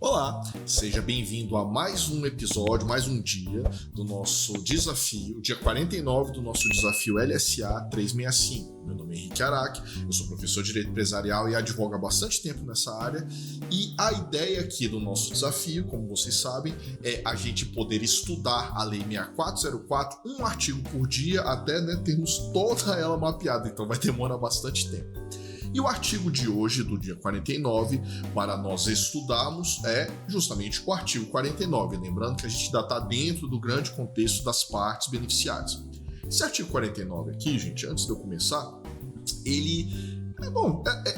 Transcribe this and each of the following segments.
Olá, seja bem-vindo a mais um episódio, mais um dia do nosso desafio, dia 49 do nosso desafio LSA 365. Meu nome é Henrique Araque, eu sou professor de Direito Empresarial e advogo há bastante tempo nessa área, e a ideia aqui do nosso desafio, como vocês sabem, é a gente poder estudar a Lei 6404, um artigo por dia, até termos toda ela mapeada, então vai demorar bastante tempo. E o artigo de hoje, do dia 49, para nós estudarmos, é justamente o artigo 49. Lembrando que a gente ainda está dentro do grande contexto das partes beneficiárias. Esse artigo 49 aqui, gente, antes de eu começar, ele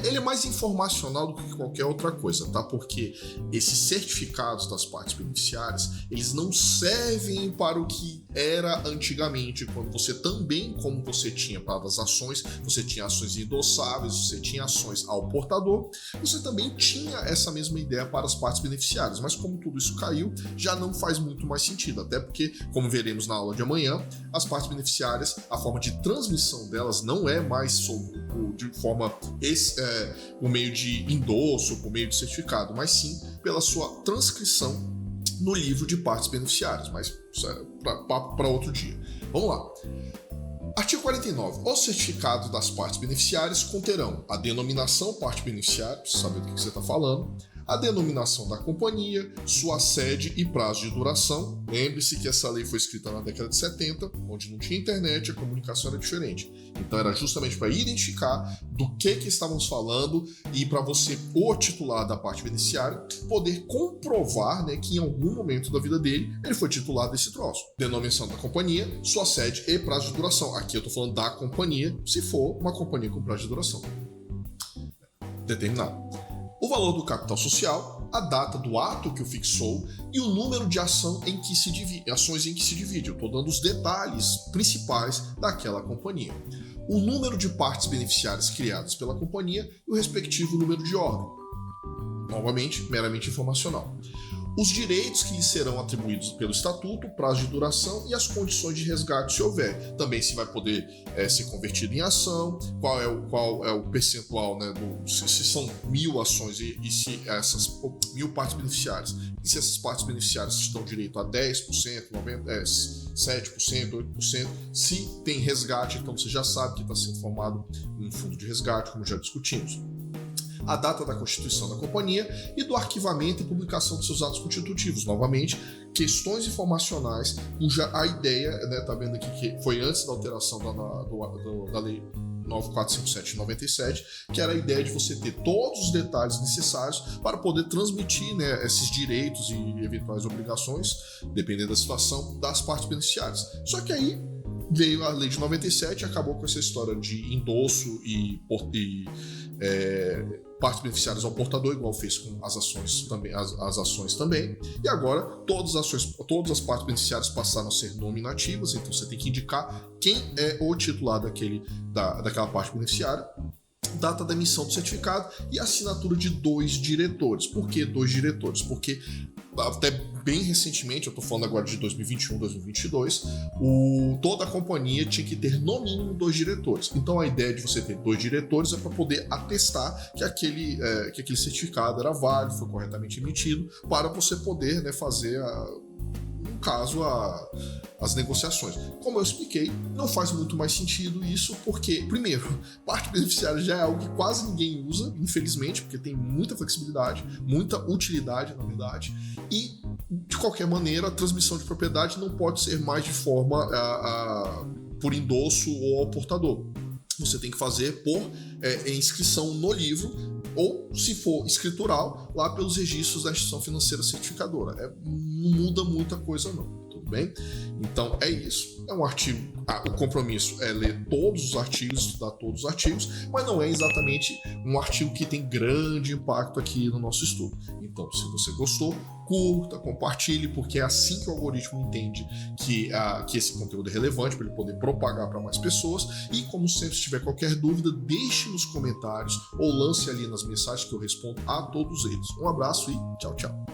é mais informacional do que qualquer outra coisa, tá? Porque esses certificados das partes beneficiárias, eles não servem para o que era antigamente, quando você também, como você tinha para as ações, você tinha ações endossáveis, você tinha ações ao portador, você também tinha essa mesma ideia para as partes beneficiárias, mas como tudo isso caiu, já não faz muito mais sentido, até porque, como veremos na aula de amanhã, as partes beneficiárias, a forma de transmissão delas não é mais de forma por meio de endosso, por meio de certificado, mas sim pela sua transcrição no livro de partes beneficiárias, mas isso é para outro dia. Vamos lá. Artigo 49. Os certificados das partes beneficiárias conterão a denominação parte beneficiária, precisa saber do que você está falando, a denominação da companhia, sua sede e prazo de duração. Lembre-se que essa lei foi escrita na década de 70, onde não tinha internet, a comunicação era diferente. Então era justamente para identificar do que estávamos falando e para você, o titular da parte beneficiária, poder comprovar, que em algum momento da vida dele ele foi titular desse troço. Denominação da companhia, sua sede e prazo de duração. Aqui eu estou falando da companhia, se for uma companhia com prazo de duração determinado. O valor do capital social, a data do ato que o fixou e o número de ações em que se divide. Eu estou dando os detalhes principais daquela companhia. O número de partes beneficiárias criadas pela companhia e o respectivo número de ordem. Novamente, meramente informacional. Os direitos que lhe serão atribuídos pelo estatuto, prazo de duração e as condições de resgate, se houver. Também se vai poder ser convertido em ação, qual é o percentual, se são 1.000 ações e se essas 1.000 partes beneficiárias, e se essas partes beneficiárias te dão direito a 10%, 7%, 8%, se tem resgate, então você já sabe que está sendo formado um fundo de resgate, como já discutimos. A data da constituição da companhia e do arquivamento e publicação de seus atos constitutivos. Novamente, questões informacionais, cuja a ideia, tá vendo aqui que foi antes da alteração da lei 9457 de 97, que era a ideia de você ter todos os detalhes necessários para poder transmitir esses direitos e eventuais obrigações, dependendo da situação, das partes beneficiárias. Só que aí veio a lei de 97 e acabou com essa história de endosso e partes beneficiárias ao portador, igual fez com as ações também. E agora todas as partes beneficiárias passaram a ser nominativas, então você tem que indicar quem é o titular daquela parte beneficiária, data da emissão do certificado e assinatura de 2 diretores. Por que 2 diretores? Porque até bem recentemente, eu estou falando agora de 2021, 2022, toda a companhia tinha que ter no mínimo 2 diretores. Então a ideia de você ter 2 diretores é para poder atestar que aquele certificado era válido, foi corretamente emitido, para você poder fazer no caso, as negociações. Como eu expliquei, não faz muito mais sentido isso, porque, primeiro, parte beneficiária já é algo que quase ninguém usa, infelizmente, porque tem muita flexibilidade, muita utilidade, na verdade, e, de qualquer maneira, a transmissão de propriedade não pode ser mais de forma por endosso ou ao portador. Você tem que fazer por inscrição no livro, ou, se for escritural, lá pelos registros da instituição financeira certificadora. Não muda muita coisa não, tudo bem? Então é isso, é um artigo, o compromisso é ler todos os artigos, estudar todos os artigos, mas não é exatamente um artigo que tem grande impacto aqui no nosso estudo. Então, se você gostou, curta, compartilhe, porque é assim que o algoritmo entende que esse conteúdo é relevante para ele poder propagar para mais pessoas. E, como sempre, se tiver qualquer dúvida, deixe nos comentários ou lance ali nas mensagens que eu respondo a todos eles. Um abraço e tchau, tchau.